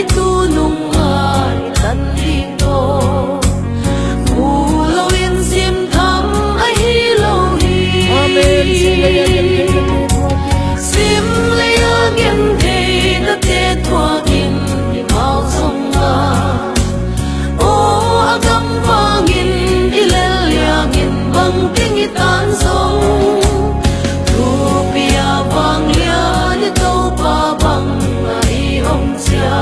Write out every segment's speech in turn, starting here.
itu nung ai tan đi to u lo in sim tham ai lo hi amen sim le again te na te thua kin ni mau song na o agam wangin ilel yangin bang ting itan song tu pia wang lia ni to pa bang ai om sia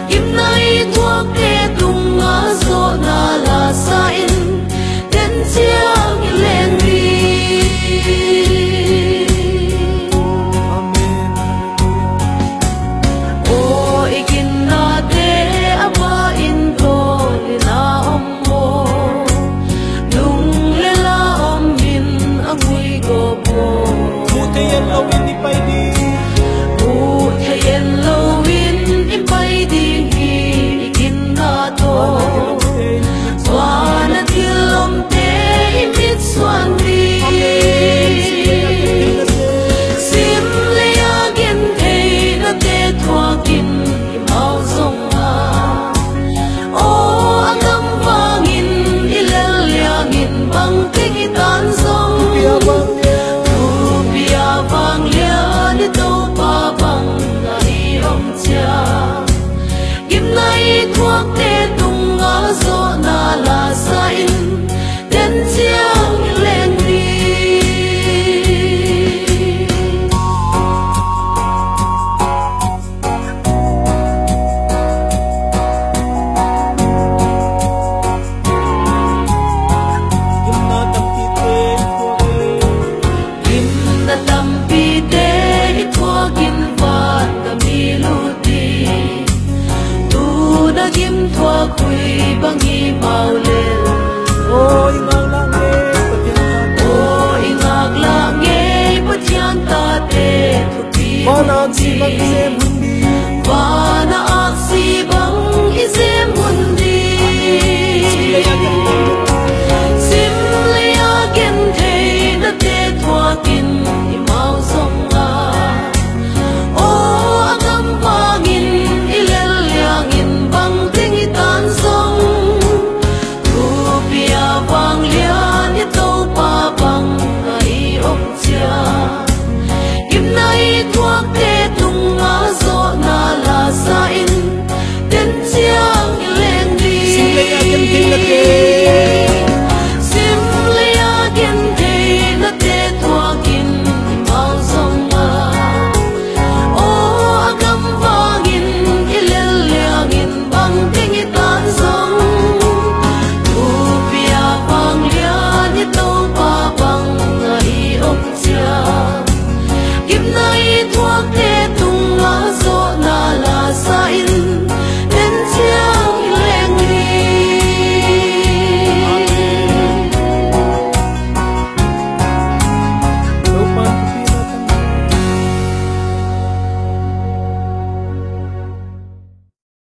kim nai thuak te tung nga so na la sa in ten chiang len ri o ikin na te apa in to ni na om mo lung le la om min angui go po te yan lo in di pai di u te yen lo in i pai di hi ikin na to swan til om te i mit swan di sim le again te na te thua kin i mau song a o angam wangin ilel yangin bang ting i tan song pia bang tu pia wang lia ni to pa bang ai om cha kim nai thuak te tung nga zo na la sa in ten chiang len ri kim na tam ti te kim na tam pi te i thua kin van ka mi lu ti tu na kim thua khui bang i mau le oi ngang lang nge patyan o ingak la nge pathian ta te thu pi mana chi bang se mundi Wana aksi bang isem mundi le yan sim le again te na te thua kin i mau song a o agam wangin ilel yangin bang ting i tan song tu pia wang lian i to pa bang ai om chia kim nai thuak te